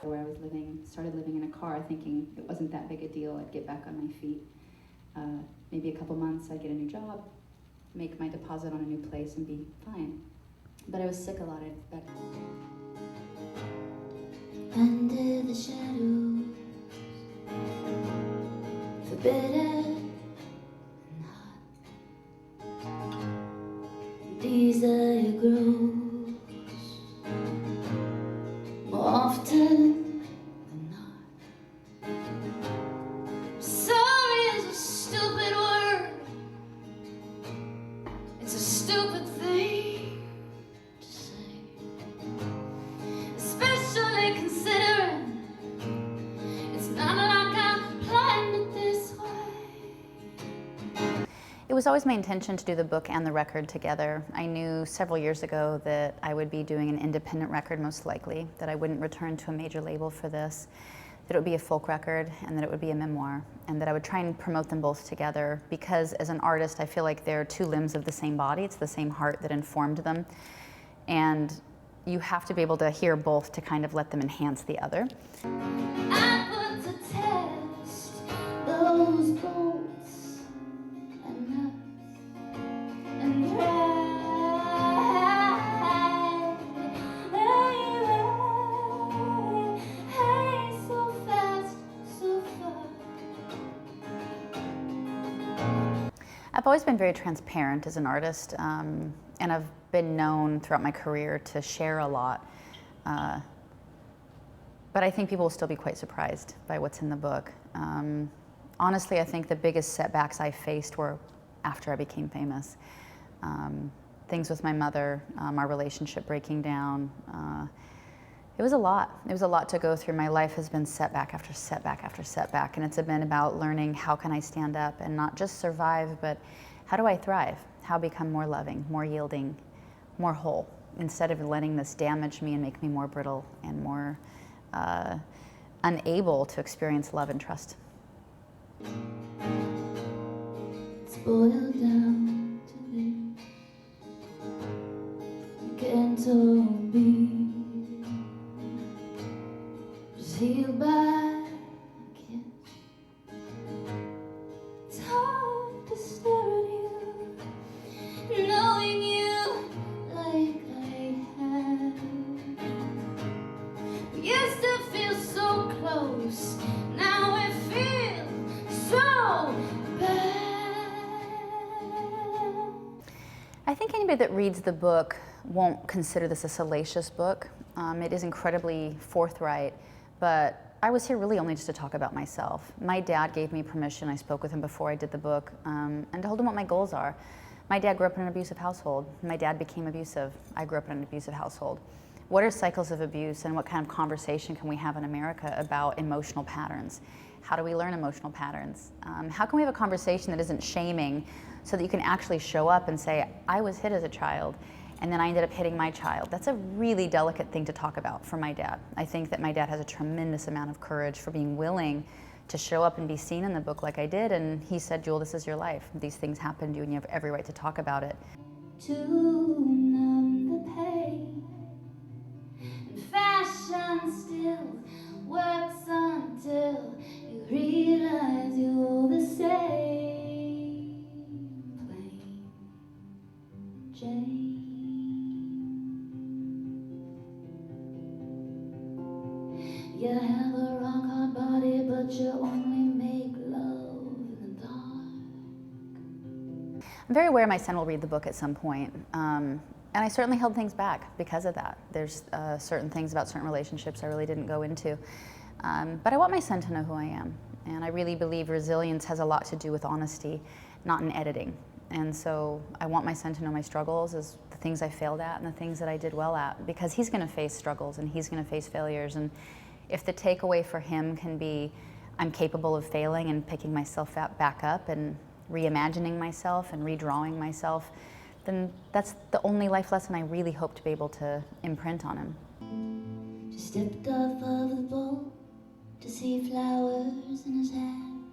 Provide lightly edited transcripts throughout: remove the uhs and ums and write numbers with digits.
where I was started living in a car thinking it wasn't that big a deal, I'd get back on my feet. Maybe a couple months I'd get a new job, make my deposit on a new place and be fine. But I was sick a lot. Under the shadows, forbidden and hot, desire grows more often than not. Sorry is a stupid word. It's a stupid thing to say, especially considering it's not like I planned it this way. It was always my intention to do the book and the record together. I knew several years ago that I would be doing an independent record most likely, that I wouldn't return to a major label for this, that it would be a folk record, and that it would be a memoir, and that I would try and promote them both together because as an artist I feel like they're two limbs of the same body. It's the same heart that informed them, and you have to be able to hear both to kind of let them enhance the other. I put to test those bolts and nuts and try. Hey, so fast, so far. I've always been very transparent as an artist, and I've been known throughout my career to share a lot. But I think people will still be quite surprised by what's in the book. Honestly, I think the biggest setbacks I faced were after I became famous. Things with my mother, our relationship breaking down. It was a lot. It was a lot to go through. My life has been setback after setback after setback, and it's been about learning how can I stand up and not just survive, but how do I thrive? How become more loving, more yielding, more whole, instead of letting this damage me and make me more brittle and more unable to experience love and trust. It's boiled down to this. You can't hold me. Just healed by a kiss. It's hard to stare at you, knowing you like I have. We used to feel so close, now we feel so bad. I think anybody that reads the book won't consider this a salacious book. It is incredibly forthright, but I was here really only just to talk about myself. My dad gave me permission, I spoke with him before I did the book, and told him what my goals are. My dad grew up in an abusive household. My dad became abusive. I grew up in an abusive household. What are cycles of abuse, and what kind of conversation can we have in America about emotional patterns? How do we learn emotional patterns? How can we have a conversation that isn't shaming so that you can actually show up and say, I was hit as a child, and then I ended up hitting my child? That's a really delicate thing to talk about for my dad. I think that my dad has a tremendous amount of courage for being willing to show up and be seen in the book like I did, and he said, Jewel, this is your life. These things happen to you and you have every right to talk about it. To numb the pain, and fashion still works until you realize you're the same plain Jane. You have a rock hard body, but you only make love in the dark. I'm very aware my son will read the book at some point, and I certainly held things back because of that. There's certain things about certain relationships I really didn't go into, but I want my son to know who I am, and I really believe resilience has a lot to do with honesty, not in editing. And so I want my son to know my struggles, as the things I failed at and the things that I did well at, because he's going to face struggles and he's going to face failures. And if the takeaway for him can be I'm capable of failing and picking myself back up and reimagining myself and redrawing myself, then that's the only life lesson I really hope to be able to imprint on him. She stepped off of the boat to see flowers in his hand.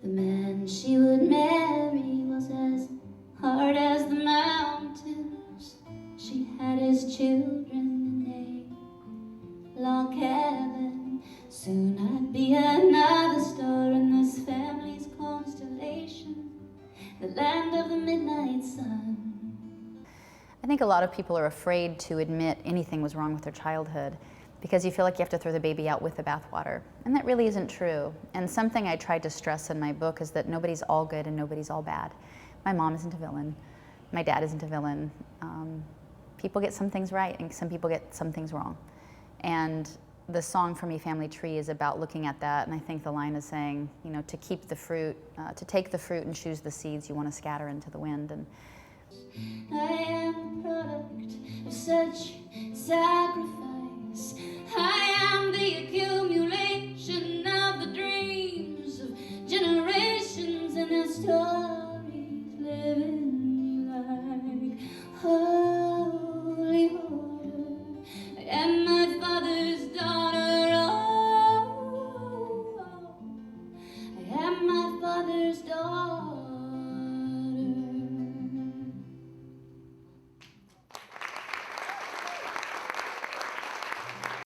The man she would marry was as hard as the mountains. She had his children in a log cabin. think a lot of people are afraid to admit anything was wrong with their childhood because you feel like you have to throw the baby out with the bathwater. And that really isn't true. And something I tried to stress in my book is that nobody's all good and nobody's all bad. My mom isn't a villain. My dad isn't a villain. People get some things right and some people get some things wrong. And the song For Me Family Tree is about looking at that, and I think the line is saying, you know, to keep the fruit, to take the fruit and choose the seeds you want to scatter into the wind. And I am the product of such sacrifice.